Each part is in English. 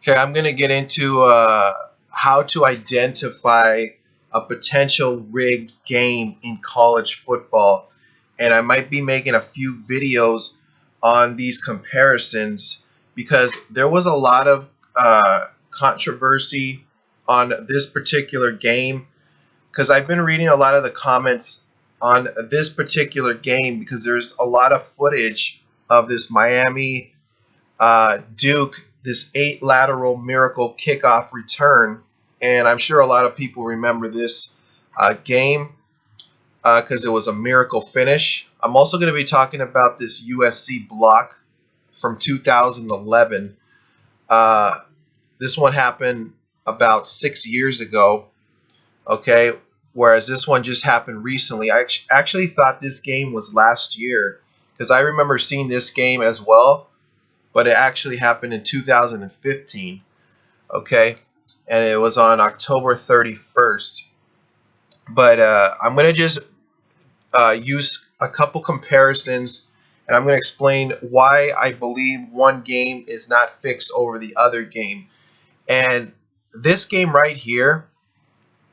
Okay, I'm going to get into how to identify a potential rigged game in college football. And I might be making a few videos on these comparisons because there was a lot of controversy on this particular game. Because I've been reading a lot of the comments on this particular game because there's a lot of footage of this Miami Duke, this 8 lateral miracle kickoff return. And I'm sure a lot of people remember this game because it was a miracle finish. I'm also going to be talking about this USC block from 2011. Uh, this one happened about 6 years ago, okay? Whereas this one just happened recently. I actually thought this game was last year because I remember seeing this game as well, but it actually happened in 2015, okay? And it was on October 31st. But I'm going to just use a couple comparisons, and I'm going to explain why I believe one game is not fixed over the other game. And this game right here,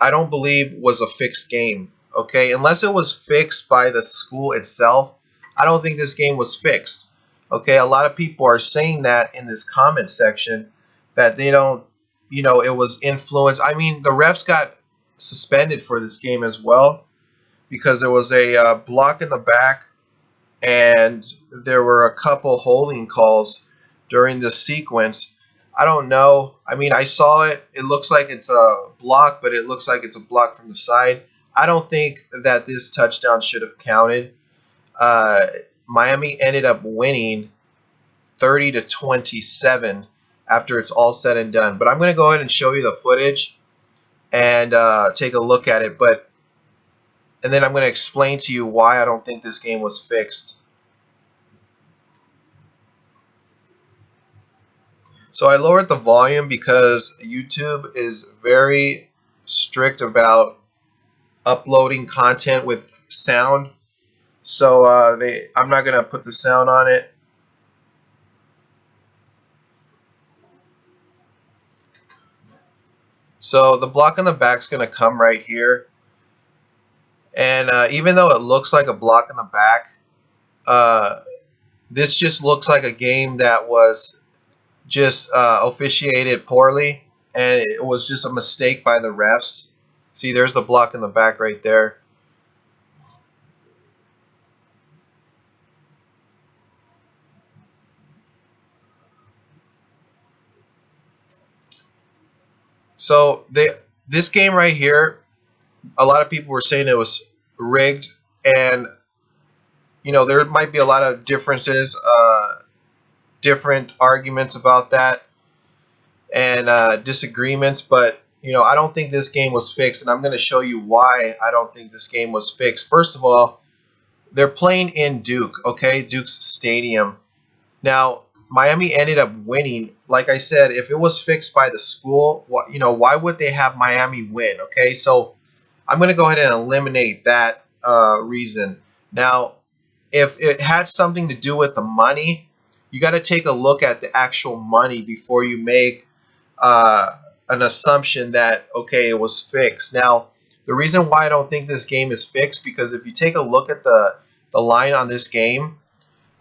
I don't believe was a fixed game, okay? Unless it was fixed by the school itself, I don't think this game was fixed. Okay, a lot of people are saying that in this comment section that they don't, it was influenced. I mean, the refs got suspended for this game as well because there was a block in the back and there were a couple holding calls during this sequence. I don't know. I mean, I saw it. It looks like it's a block, but it looks like it's a block from the side. I don't think that this touchdown should have counted. Uh, Miami ended up winning 30-27 after it's all said and done. But I'm going to go ahead and show you the footage and take a look at it. And then I'm going to explain to you why I don't think this game was fixed. So I lowered the volume because YouTube is very strict about uploading content with sound. So I'm not going to put the sound on it. So the block in the back is going to come right here. And even though it looks like a block in the back, this just looks like a game that was just officiated poorly. And it was just a mistake by the refs. See, there's the block in the back right there. So this game right here, a lot of people were saying it was rigged, and there might be a lot of differences, different arguments about that, and disagreements. But I don't think this game was fixed, and I'm going to show you why I don't think this game was fixed. First of all, they're playing in Duke, okay, Duke's stadium. Now, Miami ended up winning. Like I said, if it was fixed by the school, why would they have Miami win? Okay, so I'm going to go ahead and eliminate that reason. Now, if it had something to do with the money, you got to take a look at the actual money before you make an assumption that, okay, it was fixed. Now, the reason why I don't think this game is fixed, because if you take a look at the line on this game,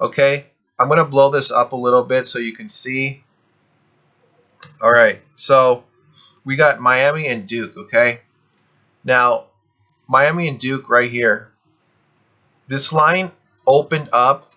okay, I'm going to blow this up a little bit so you can see. All right, so we got Miami and Duke, okay? Now, Miami and Duke right here. This line opened up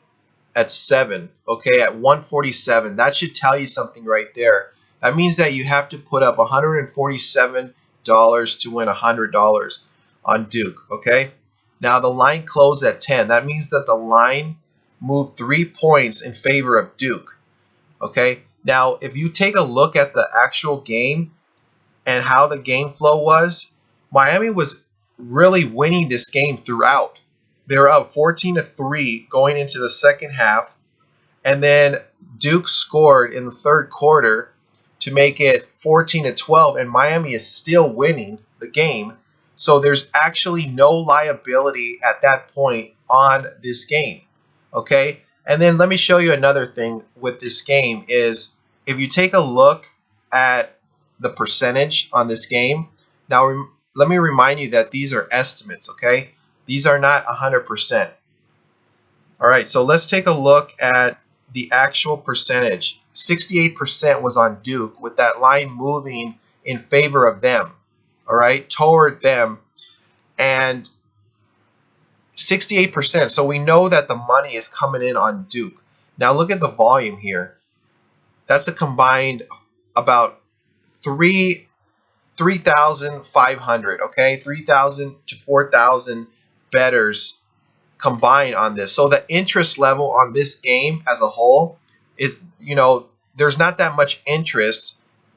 at 7, okay, at 147. That should tell you something right there. That means that you have to put up $147 to win $100 on Duke, okay? Now, the line closed at 10. That means that the line moved 3 points in favor of Duke, okay? Now, if you take a look at the actual game and how the game flow was, Miami was really winning this game throughout. They were up 14-3 going into the second half, and then Duke scored in the third quarter to make it 14-12, and Miami is still winning the game. So there's actually no liability at that point on this game, okay? And then let me show you another thing with this game is if you take a look at the percentage on this game. Now, let me remind you that these are estimates, okay? These are not 100%. All right, so let's take a look at the actual percentage. 68% was on Duke, with that line moving in favor of them, all right, toward them. And 68%. So we know that the money is coming in on Duke. Now look at the volume here. That's a combined about 3,500. Okay, 3,000 to 4,000 bettors combined on this. So the interest level on this game as a whole is, there's not that much interest.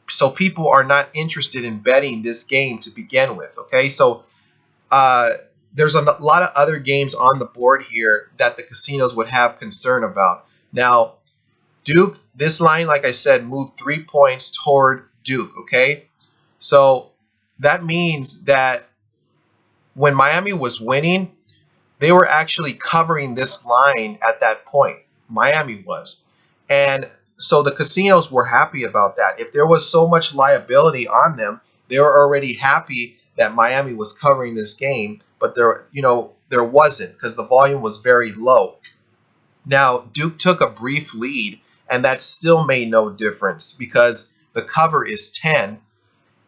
So people are not interested in betting this game to begin with. Okay, so there's a lot of other games on the board here that the casinos would have concern about. Now, Duke, this line, like I said, moved 3 points toward Duke, okay? So that means that when Miami was winning, they were actually covering this line at that point. Miami was. And so the casinos were happy about that. If there was so much liability on them, they were already happy that Miami was covering this game, but there wasn't, because the volume was very low. Now, Duke took a brief lead, and that still made no difference because the cover is 10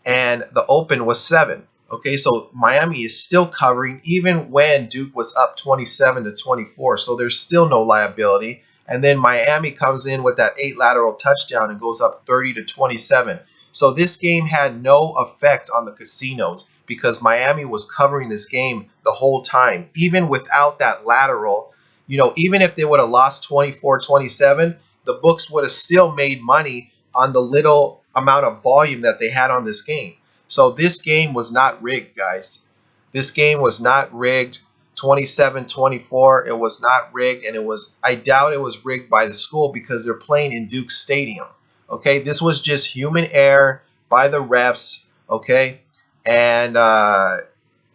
and the open was 7. Okay, so Miami is still covering even when Duke was up 27 to 24. So there's still no liability. And then Miami comes in with that 8 lateral touchdown and goes up 30 to 27. So this game had no effect on the casinos because Miami was covering this game the whole time. Even without that lateral, even if they would have lost 24-27, the books would have still made money on the little amount of volume that they had on this game. So this game was not rigged, guys. This game was not rigged. 27-24, it was not rigged, and I doubt it was rigged by the school because they're playing in Duke Stadium. Okay, this was just human error by the refs, okay? And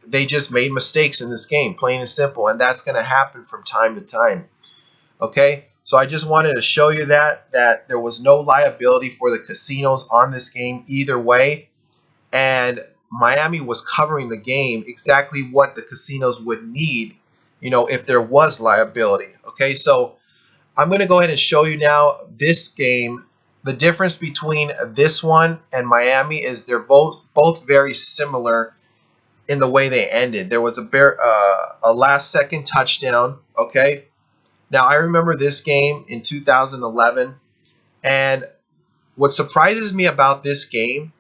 they just made mistakes in this game, plain and simple, and that's going to happen from time to time. Okay, so I just wanted to show you that there was no liability for the casinos on this game either way, and Miami was covering the game exactly what the casinos would need, if there was liability. Okay, so I'm going to go ahead and show you now this game. The difference between this one and Miami is they're both very similar in the way they ended. There was a last-second touchdown. Okay, now I remember this game in 2011, and what surprises me about this game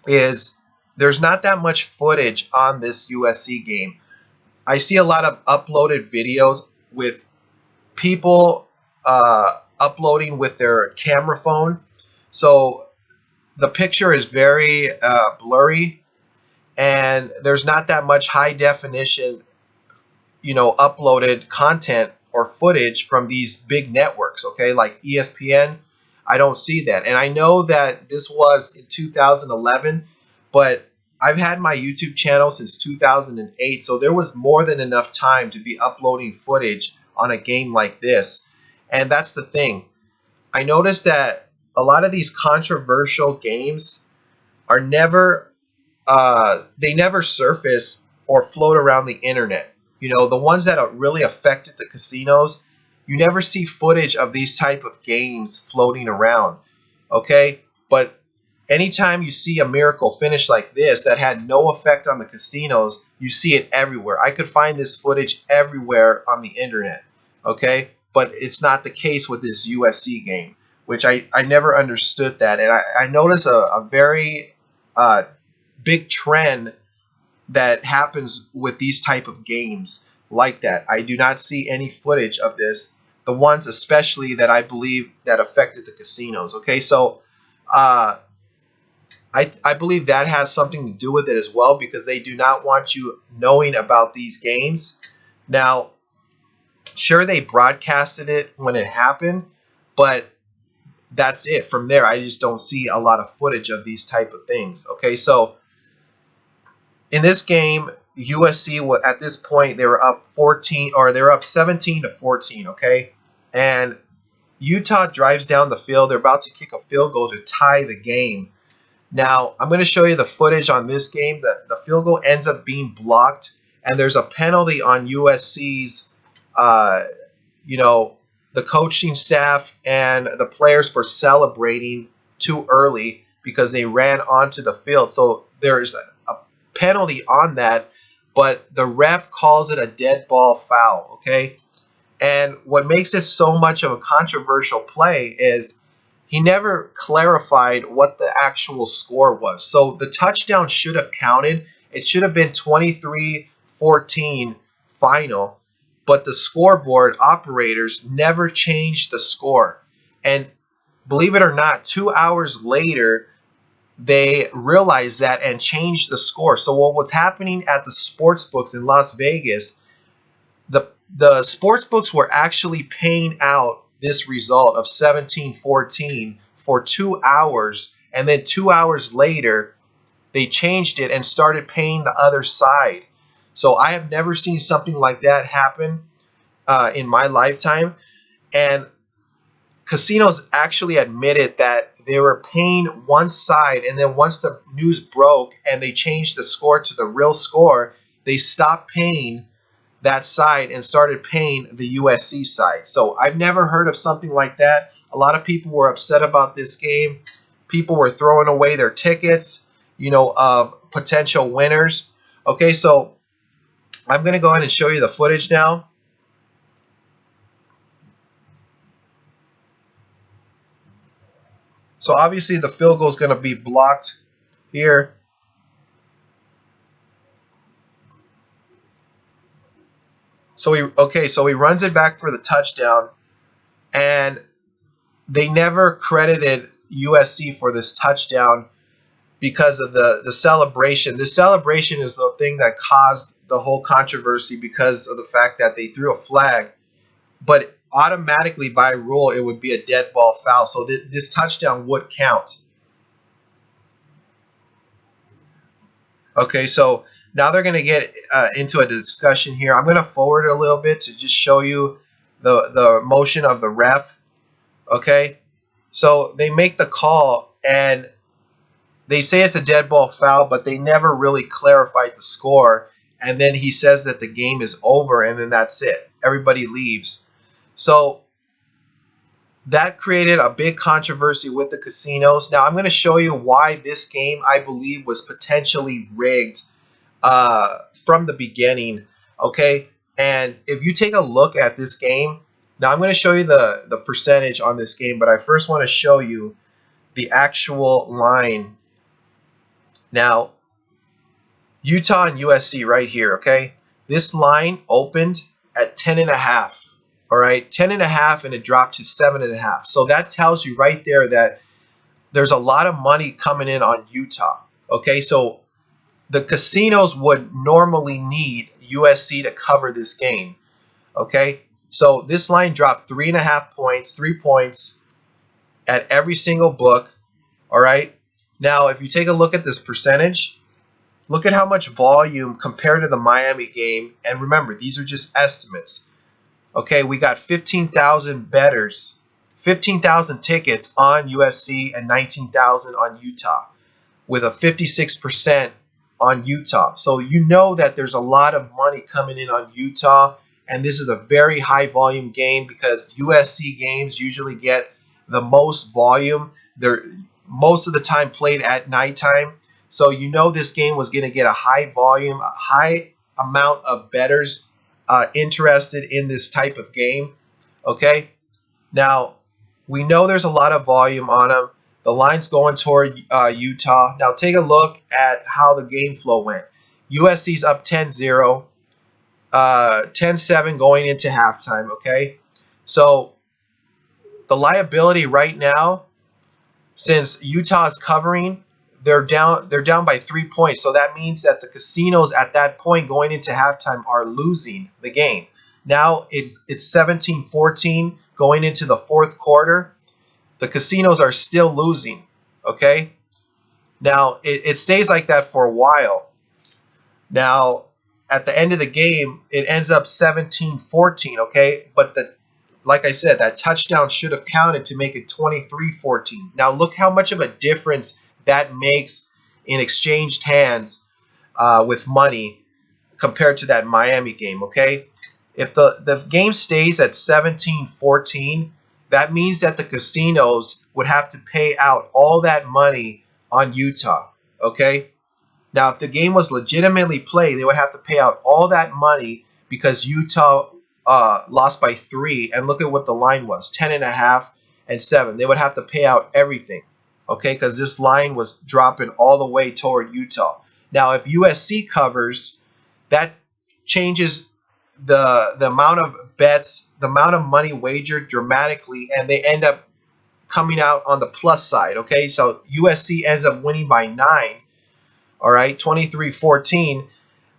is there's not that much footage on this USC game. I see a lot of uploaded videos with people uploading with their camera phone. So the picture is very blurry, and there's not that much high definition, uploaded content or footage from these big networks, okay, like ESPN. I don't see that. And I know that this was in 2011, but I've had my YouTube channel since 2008, so there was more than enough time to be uploading footage on a game like this. And that's the thing. I noticed that a lot of these controversial games are they never surface or float around the internet. The ones that really affected the casinos, you never see footage of these type of games floating around. Okay, but anytime you see a miracle finish like this that had no effect on the casinos, you see it everywhere. I could find this footage everywhere on the internet. Okay, but it's not the case with this USC game, which I never understood that. And I noticed a very big trend that happens with these type of games like that. I do not see any footage of this, the ones especially that I believe that affected the casinos. Okay, so I believe that has something to do with it as well, because they do not want you knowing about these games. Now, sure, they broadcasted it when it happened, but that's it. From there, I just don't see a lot of footage of these type of things. Okay, so in this game, USC, at this point, they were up 14, or they were up 17 to 14. Okay, and Utah drives down the field. They're about to kick a field goal to tie the game. Now, I'm going to show you the footage on this game. The field goal ends up being blocked, and there's a penalty on USC's, uh, you know, the coaching staff and the players for celebrating too early because they ran onto the field. So there's a penalty on that, but the ref calls it a dead ball foul, okay? And what makes it so much of a controversial play is he never clarified what the actual score was. So the touchdown should have counted. It should have been 23-14 final, but the scoreboard operators never changed the score. And believe it or not, 2 hours later, they realized that and changed the score. So what was happening at the sports books in Las Vegas, the sports books were actually paying out this result of 17-14 for 2 hours, and then 2 hours later they changed it and started paying the other side. So I have never seen something like that happen in my lifetime. And casinos actually admitted that they were paying one side, and then once the news broke and they changed the score to the real score, they stopped paying that side and started paying the USC side. So I've never heard of something like that. A lot of people were upset about this game. People were throwing away their tickets, of potential winners. Okay, so I'm going to go ahead and show you the footage now. So obviously the field goal is going to be blocked here. So he runs it back for the touchdown, and they never credited USC for this touchdown because of the celebration. The celebration is the thing that caused the whole controversy because of the fact that they threw a flag, but automatically by rule it would be a dead ball foul. So this touchdown would count. Okay, so now they're going to get into a discussion here. I'm going to forward it a little bit to just show you the motion of the ref. Okay, so they make the call and they say it's a dead ball foul, but they never really clarified the score. And then he says that the game is over, and then that's it. Everybody leaves. So that created a big controversy with the casinos. Now I'm going to show you why this game, I believe, was potentially rigged from the beginning. Okay, and if you take a look at this game, now I'm going to show you the percentage on this game, but I first want to show you the actual line. Now, Utah and USC right here, okay? This line opened at 10.5. All right, 10.5, and it dropped to 7.5. So that tells you right there that there's a lot of money coming in on Utah. Okay, so the casinos would normally need USC to cover this game. Okay, so this line dropped 3.5 points, 3 points at every single book. All right, now if you take a look at this percentage, look at how much volume compared to the Miami game. And remember, these are just estimates. Okay, we got 15,000 bettors, 15,000 tickets on USC and 19,000 on Utah, with a 56% on Utah. So you know that there's a lot of money coming in on Utah, and this is a very high volume game because USC games usually get the most volume. They're most of the time played at nighttime. So you know this game was going to get a high volume, a high amount of bettors interested in this type of game. Okay, now we know there's a lot of volume on them. The line's going toward Utah. Now take a look at how the game flow went. USC's up 10-0, 10-7 going into halftime. Okay, so the liability right now, since Utah is covering, they're down by 3 points. So that means that the casinos at that point going into halftime are losing the game. Now it's 17-14 going into the fourth quarter. The casinos are still losing. Okay, now it stays like that for a while. Now at the end of the game, it ends up 17-14. Okay, but like I said, that touchdown should have counted to make it 23-14. Now look how much of a difference that makes in exchanged hands with money compared to that Miami game, okay? If the game stays at 17-14, that means that the casinos would have to pay out all that money on Utah, okay? Now, if the game was legitimately played, they would have to pay out all that money because Utah lost by 3. And look at what the line was, 10.5 and 7. They would have to pay out everything, okay, because this line was dropping all the way toward Utah. Now, if USC covers, that changes the amount of bets, the amount of money wagered dramatically, and they end up coming out on the plus side, okay? So USC ends up winning by 9, all right, 23-14.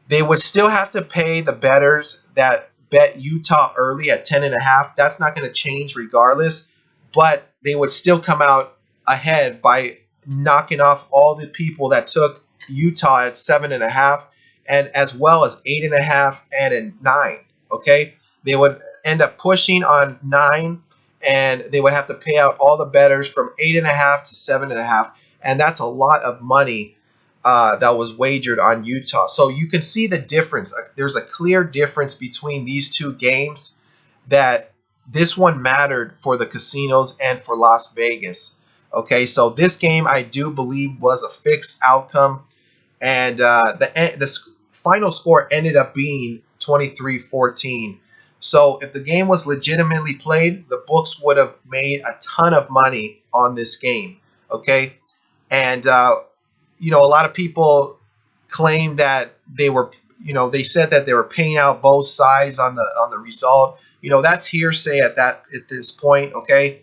They would still have to pay the bettors that bet Utah early at 10.5. That's not going to change regardless, but they would still come out ahead by knocking off all the people that took Utah at 7.5, and as well as 8.5 and a 9. Okay, they would end up pushing on 9, and they would have to pay out all the bettors from 8.5 to 7.5, and that's a lot of money that was wagered on Utah. So you can see the difference. There's a clear difference between these two games, that this one mattered for the casinos and for Las Vegas. Okay, so this game I do believe was a fixed outcome, and the final score ended up being 23-14. So if the game was legitimately played, the books would have made a ton of money on this game. Okay, and a lot of people claim that they were, they said that they were paying out both sides on the result. That's hearsay at this point. Okay,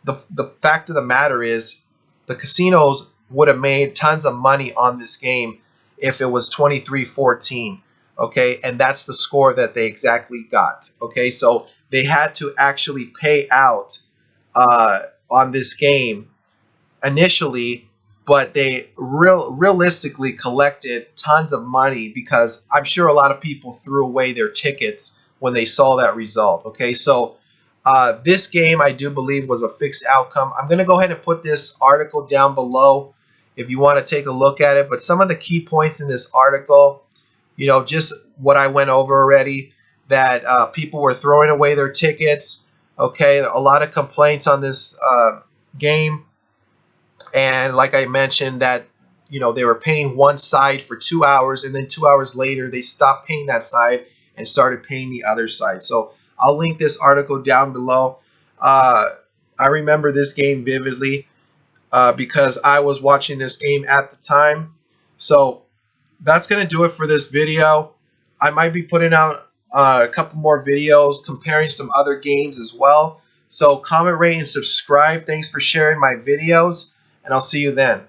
the fact of the matter is, the casinos would have made tons of money on this game if it was 23-14. Okay, and that's the score that they exactly got. Okay, so they had to actually pay out on this game initially, but they realistically collected tons of money because I'm sure a lot of people threw away their tickets when they saw that result. Okay, so this game I do believe was a fixed outcome. I'm going to go ahead and put this article down below if you want to take a look at it. But some of the key points in this article, just what I went over already, that people were throwing away their tickets. Okay, a lot of complaints on this game. And like I mentioned, that they were paying one side for 2 hours, and then 2 hours later they stopped paying that side and started paying the other side. So I'll link this article down below. I remember this game vividly because I was watching this game at the time. So that's going to do it for this video. I might be putting out a couple more videos comparing some other games as well. So comment, rate, and subscribe. Thanks for sharing my videos, and I'll see you then.